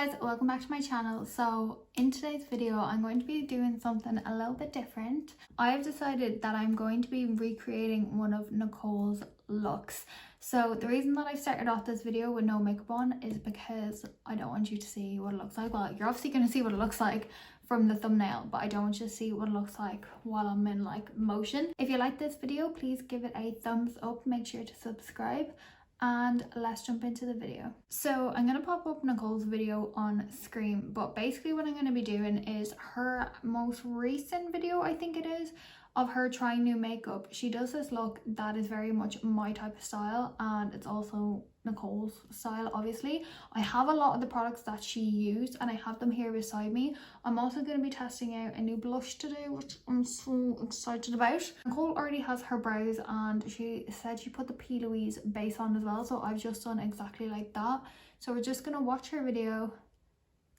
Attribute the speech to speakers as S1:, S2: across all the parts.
S1: guys, welcome back to my channel. So in today's video I'm going to be doing something a little bit different. I have decided that I'm going to be recreating one of Nicole's looks. So the reason that I started off this video with no makeup on is because I don't want you to see what it looks like. Well, you're obviously going to see what it looks like from the thumbnail, but I don't want you to see what it looks like while I'm in like motion. If you like this video, please give it a thumbs up, make sure to subscribe, and let's jump into the video. So I'm going to pop up Nicole's video on screen, but basically what I'm going to be doing is her most recent video, I think it is, of her trying new makeup. She does this look that is very much my type of style, and it's also Nicole's style. Obviously I have a lot of the products that she used and I have them here beside me. I'm also going to be testing out a new blush today, which I'm so excited about. Nicole already has her brows and she said she put the P. Louise base on as well, so I've just done exactly like that. So we're just going to watch her video,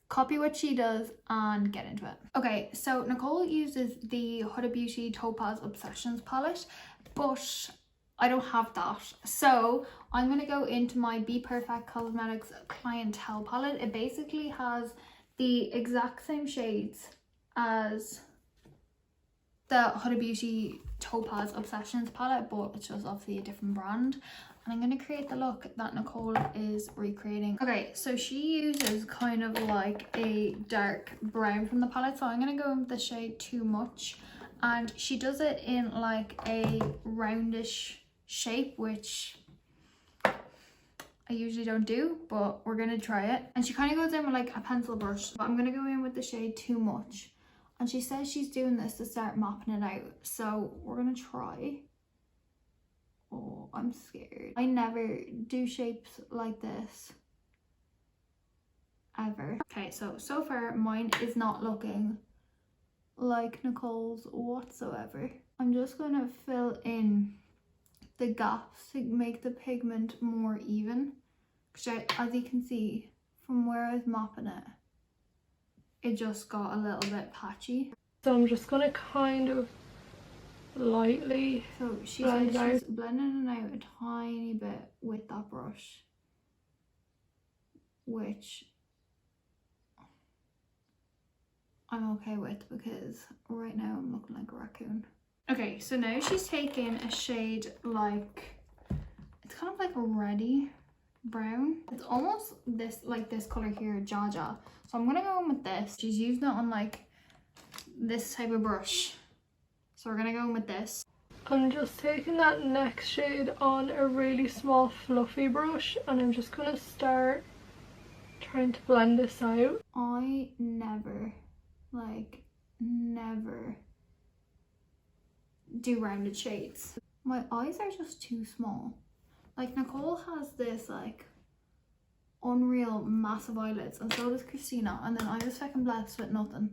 S1: copy what she does, and get into it. Okay, so Nicole uses the Huda Beauty Topaz Obsessions palette, but I don't have that. So I'm going to go into my Be Perfect Cosmetics Clientele palette. It basically has the exact same shades as the Huda Beauty Topaz Obsessions palette, but it's just obviously a different brand. And I'm going to create the look that Nicole is recreating. Okay, so she uses kind of like a dark brown from the palette, so I'm going to go in with the shade Too Much. And she does it in like a roundish shape, which I usually don't do, but we're going to try it. And she kind of goes in with like a pencil brush, but I'm going to go in with the shade Too Much. And she says she's doing this to start mapping it out, so we're going to try. Oh, I'm scared. I never do shapes like this ever. Okay, so far mine is not looking like Nicole's whatsoever. I'm just going to fill in the gaps to make the pigment more even, because as you can see from where I was mapping it, it just got a little bit patchy. So I'm just going to kind of lightly, so she's blending it out a tiny bit with that brush, which I'm okay with because right now I'm looking like a raccoon. Okay, so now she's taking a shade like, it's kind of like a reddy brown. It's almost this, like this color here, Jaja. So I'm gonna go in with this. She's using it on like this type of brush, so we're gonna go in with this. I'm just taking that next shade on a really small fluffy brush, and I'm just gonna start trying to blend this out. I never do rounded shades. My eyes are just too small. Like Nicole has this like unreal massive eyelids, and so does Christina, and then I was fucking blessed with nothing.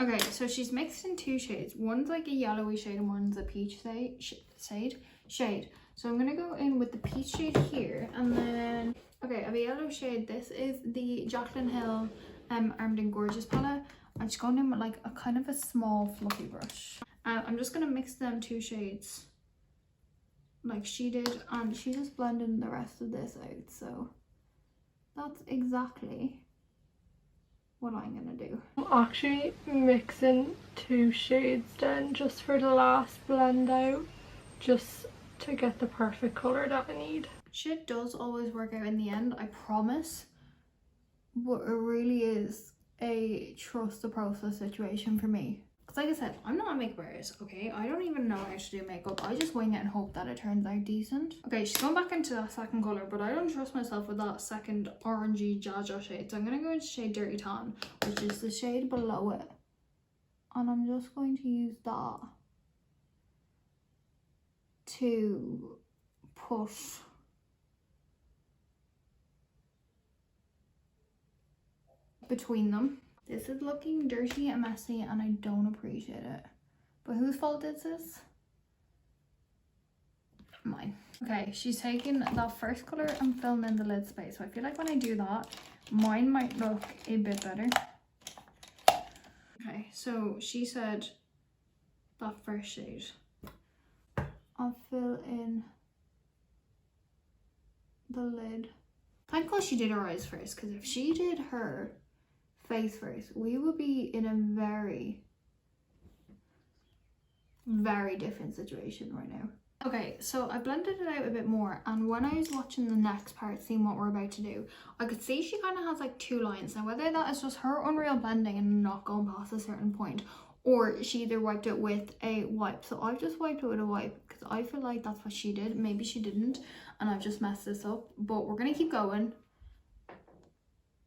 S1: Okay, so she's mixed in two shades. One's like a yellowy shade and one's a peach shade. So I'm gonna go in with the peach shade here, and then okay, I have a yellow shade. This is the Jaclyn Hill Armed and Gorgeous palette. I'm just going in with like a kind of a small fluffy brush. I'm just gonna mix them two shades like she did, and she just blended the rest of this out. So that's exactly what I'm gonna do. I'm actually mixing two shades then just for the last blend out, just to get the perfect color that I need. Shit does always work out in the end, I promise, but it really is a trust the process situation for me. Because like I said, I'm not a makeup artist, okay? I don't even know how to do makeup. I just wing it and hope that it turns out decent. Okay, she's going back into that second colour, but I don't trust myself with that second orangey Jaja shade. So I'm going to go into shade Dirty Tan, which is the shade below it. And I'm just going to use that to push between them. This is looking dirty and messy and I don't appreciate it. But whose fault is this? Mine. Okay, she's taking that first colour and filling in the lid space. So I feel like when I do that, mine might look a bit better. Okay, so she said that first shade. I'll fill in the lid Thank God she did her eyes first, because if she did her face first, we would be in a very, very different situation right now. Okay, so I blended it out a bit more, and when I was watching the next part, seeing what we're about to do, I could see she kind of has like two lines. Now whether that is just her Unreal blending and not going past a certain point, or she either wiped it with a wipe. So I've just wiped it with a wipe because I feel like that's what she did. Maybe she didn't and I've just messed this up, but we're gonna keep going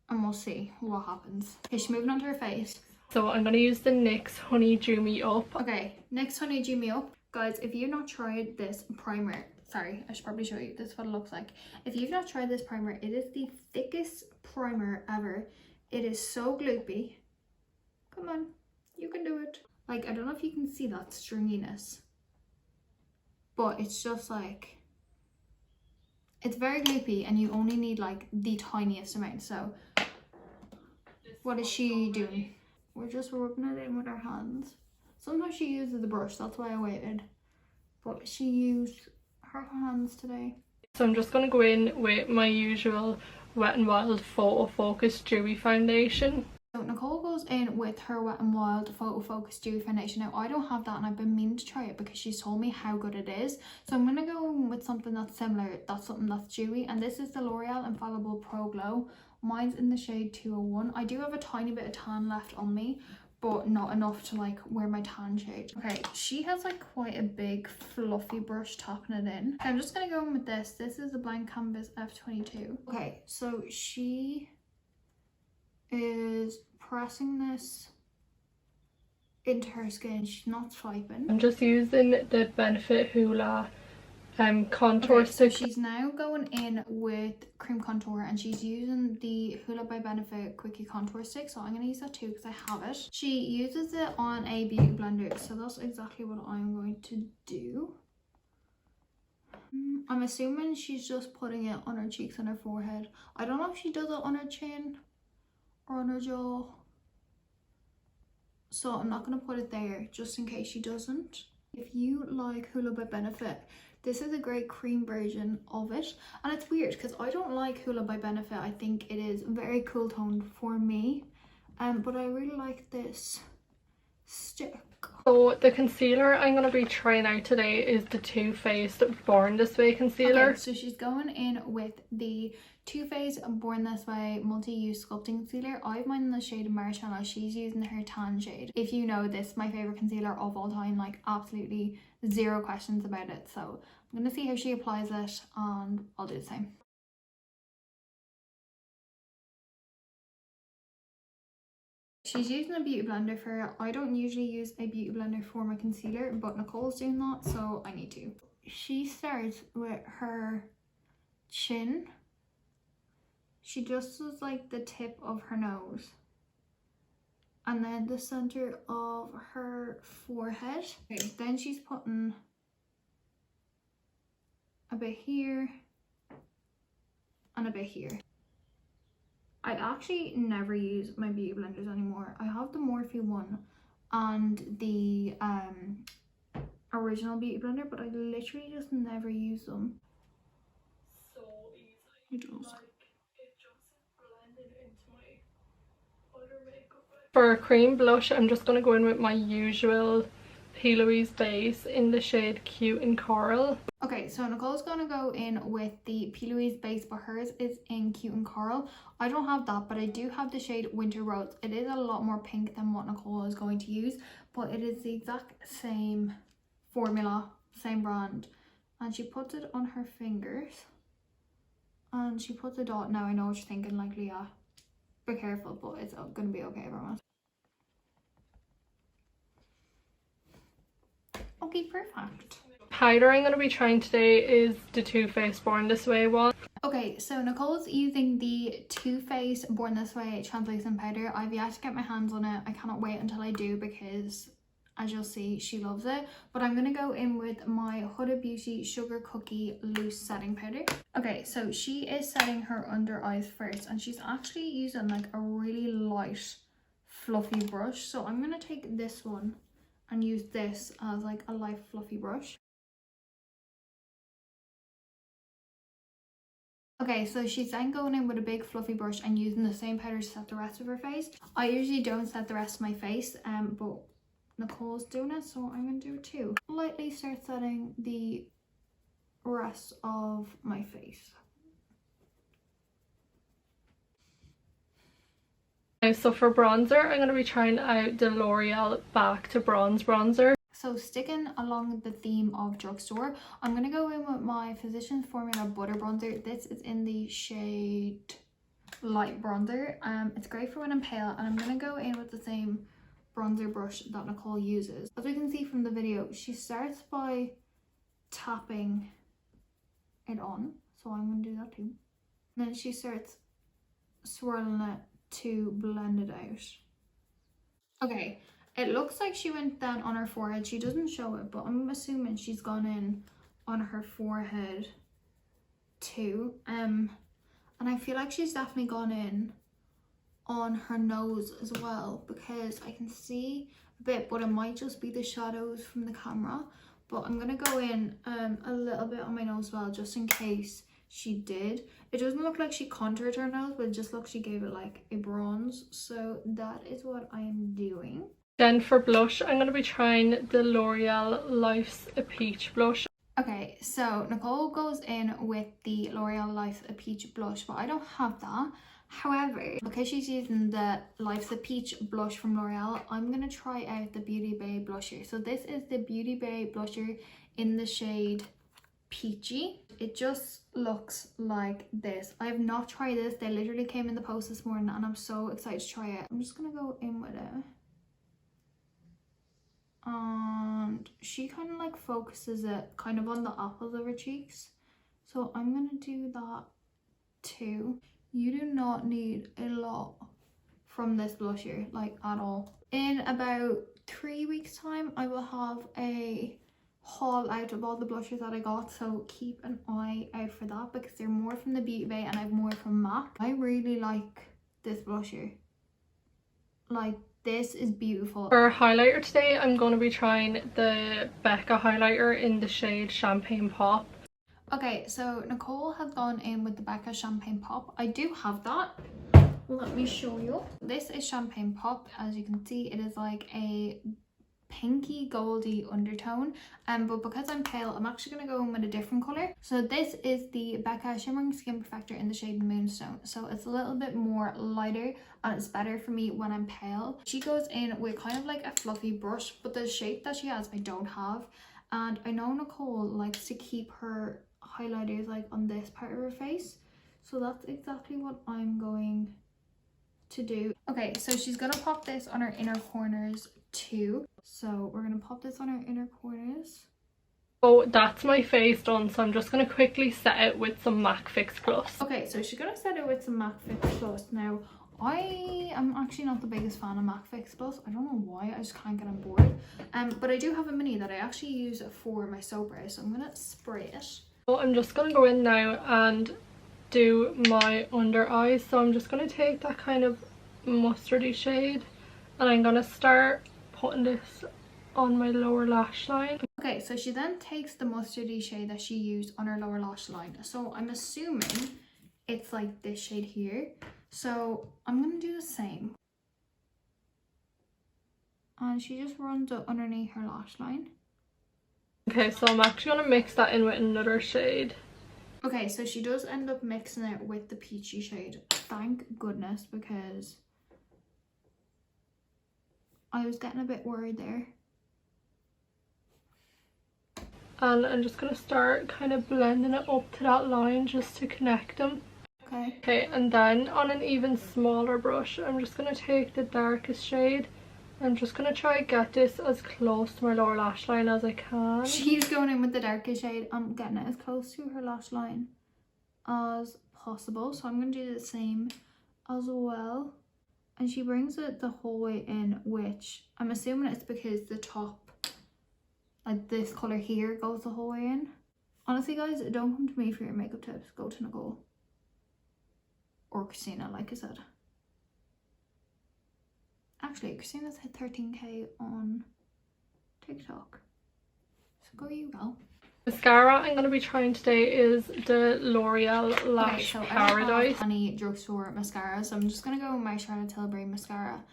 S1: and we'll see what happens. Okay, she's moving on to her face.
S2: So I'm going to use the NYX Honey Dew Me Up.
S1: Okay, NYX Honey Dew Me Up. Guys, if you've not tried this primer, sorry, I should probably show you. This is what it looks like. If you've not tried this primer, it is the thickest primer ever. It is so gloopy. Come on, you can do it. Like, I don't know if you can see that stringiness, but it's just like, it's very gloopy and you only need like the tiniest amount. So what is she doing? We're just rubbing it in with our hands. Sometimes she uses the brush, that's why I waited. But she used her hands today.
S2: So I'm just going to go in with my usual Wet n Wild Photo Focus Dewy Foundation.
S1: So Nicole goes in with her Wet n Wild Photo Focus Dewy Foundation. Now I don't have that and I've been meaning to try it because she's told me how good it is. So I'm going to go in with something that's similar, that's something that's dewy. And this is the L'Oreal Infallible Pro Glow. Mine's in the shade 201. I do have a tiny bit of tan left on me, but not enough to like wear my tan shade. Okay, she has like quite a big fluffy brush tapping it in. Okay, I'm just gonna go in with this. This is the Blank Canvas F22. Okay, so she is pressing this into her skin. She's not swiping.
S2: I'm just using the Benefit Hoola contour stick.
S1: So she's now going in with cream contour and she's using the Hoola by Benefit Quickie Contour Stick. So I'm going to use that too because I have it. She uses it on a beauty blender. So that's exactly what I'm going to do. I'm assuming she's just putting it on her cheeks and her forehead. I don't know if she does it on her chin or on her jaw. So I'm not going to put it there just in case she doesn't. If you like Hoola by Benefit, this is a great cream version of it. And it's weird because I don't like Hoola by Benefit. I think it is very cool toned for me. But I really like this stick.
S2: So the concealer I'm going to be trying out today is the Too Faced Born This Way concealer.
S1: Okay, so she's going in with the Too Faced Born This Way multi-use sculpting concealer. I have mine in the shade Marshmallow. She's using her tan shade. If you know this, my favorite concealer of all time, like absolutely zero questions about it. So I'm going to see how she applies it and I'll do the same. She's using a beauty blender for it. I don't usually use a beauty blender for my concealer, but Nicole's doing that, so I need to. She starts with her chin. She just does like the tip of her nose. And then the center of her forehead. Okay, then she's putting a bit here and a bit here. I actually never use my beauty blenders anymore. I have the Morphe one and the original beauty blender, but I literally just never use them.
S2: So easy.
S1: It does.
S2: It just blended into my other makeup. For a cream blush, I'm just going to go in with my usual P. Louise base in the shade Cute and Coral.
S1: Okay, so Nicole's gonna go in with the P. Louise base, but hers is in Cute and Coral. I don't have that, but I do have the shade Winter Rose. It is a lot more pink than what Nicole is going to use, but it is the exact same formula, same brand. And she puts it on her fingers. And she puts a dot. Now I know what you're thinking, like, Leah, be careful, but it's gonna be okay, I promise. Okay, perfect.
S2: Powder I'm going to be trying today is the Too Faced Born This Way one.
S1: Okay, so Nicole's using the Too Faced Born This Way translucent powder. I've yet to get my hands on it. I cannot wait until I do because, as you'll see, she loves it. But I'm going to go in with my Huda Beauty Sugar Cookie Loose Setting Powder. Okay, so she is setting her under eyes first, and she's actually using like a really light, fluffy brush. So I'm going to take this one and use this as like a light, fluffy brush. Okay, so she's then going in with a big fluffy brush and using the same powder to set the rest of her face. I usually don't set the rest of my face, but Nicole's doing it, so I'm going to do it too. Lightly start setting the rest of my face.
S2: Okay, so for bronzer, I'm going to be trying out the L'Oreal Back to Bronze bronzer.
S1: So sticking along the theme of drugstore, I'm going to go in with my Physicians Formula Butter Bronzer. This is in the shade Light Bronzer. It's great for when I'm pale, and I'm going to go in with the same bronzer brush that Nicole uses. As we can see from the video, she starts by tapping it on, so I'm going to do that too. And then she starts swirling it to blend it out. Okay, it looks like she went down on her forehead. She doesn't show it, but I'm assuming she's gone in on her forehead too. And I feel like she's definitely gone in on her nose as well, because I can see a bit, but it might just be the shadows from the camera. But I'm gonna go in a little bit on my nose as well, just in case she did. It doesn't look like she contoured her nose, but it just looks she gave it like a bronze. So that is what I am doing.
S2: Then for blush, I'm going to be trying the L'Oreal Life's a Peach blush.
S1: Okay, so Nicole goes in with the L'Oreal Life's a Peach blush, but I don't have that. However, because she's using the Life's a Peach blush from L'Oreal, I'm going to try out the Beauty Bay blusher. So this is the Beauty Bay blusher in the shade Peachy. It just looks like this. I have not tried this. They literally came in the post this morning and I'm so excited to try it. I'm just going to go in with it. And she kind of like focuses it kind of on the apples of her cheeks, so I'm gonna do that too. You do not need a lot from this blusher, like at all. In about 3 weeks time I will have a haul out of all the blushes that I got, so keep an eye out for that, because they're more from the Beauty Bay and I have more from MAC. I really like this blusher. Like, this is beautiful.
S2: For highlighter today, I'm going to be trying the Becca highlighter in the shade Champagne Pop.
S1: Okay, so Nicole has gone in with the Becca Champagne Pop. I do have that. Let me show you. This is Champagne Pop. As you can see, it is like a pinky goldy undertone, but because I'm pale, I'm actually going to go in with a different color. So this is the Becca Shimmering Skin Perfector in the shade Moonstone. So it's a little bit more lighter and it's better for me when I'm pale. She goes in with kind of like a fluffy brush, but the shape that she has I don't have, and I know Nicole likes to keep her highlighters like on this part of her face, so that's exactly what I'm going to do. Okay, so she's gonna pop this on her inner corners too. So we're gonna pop this on our inner corners.
S2: Oh, that's my face done, so I'm just gonna quickly set it with some MAC Fix Plus.
S1: Okay, so she's gonna set it with some MAC Fix Plus. Now, I am actually not the biggest fan of MAC Fix Plus. I don't know why, I just can't get on board. But I do have a mini that I actually use for my soap brows, so I'm gonna spray it.
S2: So I'm just gonna go in now and do my under eyes. So I'm just gonna take that kind of mustardy shade and I'm gonna start putting this on my lower lash line.
S1: Okay, so she then takes the mustardy shade that she used on her lower lash line. So I'm assuming it's like this shade here. So I'm gonna do the same. And she just runs it underneath her lash line.
S2: Okay, so I'm actually gonna mix that in with another shade.
S1: Okay, so she does end up mixing it with the peachy shade. Thank goodness, because I was getting a bit worried there.
S2: And I'm just gonna start kind of blending it up to that line just to connect them.
S1: Okay.
S2: Okay, and then on an even smaller brush, I'm just gonna take the darkest shade. I'm just gonna try and get this as close to my lower lash line as I can.
S1: She's going in with the darkest shade. I'm getting it as close to her lash line as possible. So I'm gonna do the same as well. And she brings it the whole way in, which I'm assuming it's because the top, like this colour here, goes the whole way in. Honestly guys, don't come to me for your makeup tips. Go to Nicole. Or Christina, like I said. Actually, Christina's hit 13k on TikTok. So go you go.
S2: Mascara I'm going to be trying today is the L'Oreal Lash
S1: I don't
S2: Paradise.
S1: have any drugstore mascara, so I'm just gonna go with my Charlotte Tilbury mascara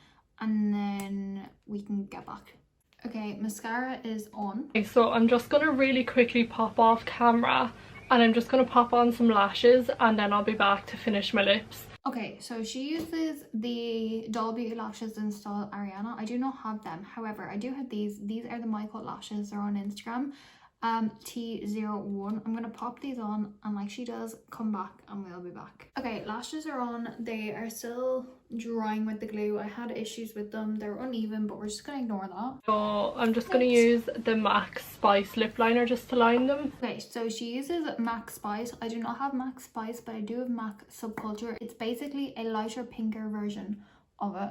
S1: and then we can get back. Okay, mascara is on.
S2: Okay, so I'm just going to really quickly pop off camera and I'm just going to pop on some lashes and then I'll be back to finish my lips.
S1: Okay, so she uses the Doll Beauty lashes in style Ariana. I do not have them. However, I do have these. These are the My Cut lashes. They're on Instagram. T01. I'm gonna pop these on and like she does, come back and we'll be back. Okay, lashes are on. They are still drying with the glue. I had issues with them. They're uneven, but we're just gonna ignore that.
S2: So I'm just gonna use the MAC Spice lip liner just to line them.
S1: Okay, so she uses MAC Spice. I do not have MAC Spice, but I do have MAC Subculture. It's basically a lighter, pinker version of it.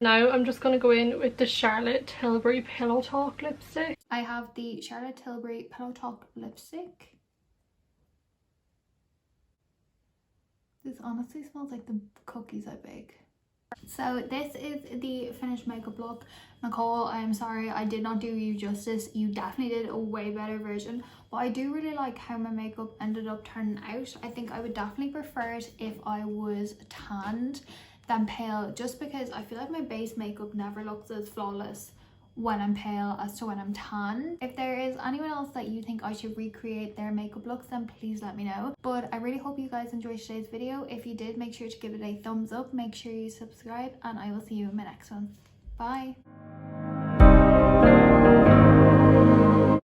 S2: Now I'm just going to go in with the Charlotte Tilbury Pillow Talk lipstick.
S1: I have the Charlotte Tilbury Pillow Talk lipstick. This honestly smells like the cookies I bake. So this is the finished makeup look. Nicole, I'm sorry I did not do you justice. You definitely did a way better version, but I do really like how my makeup ended up turning out. I think I would definitely prefer it if I was tanned than pale, just because I feel like my base makeup never looks as flawless when I'm pale as to when I'm tan. If there is anyone else that you think I should recreate their makeup looks, then please let me know. But I really hope you guys enjoyed today's video. If you did, make sure to give it a thumbs up, make sure you subscribe, and I will see you in my next one. Bye.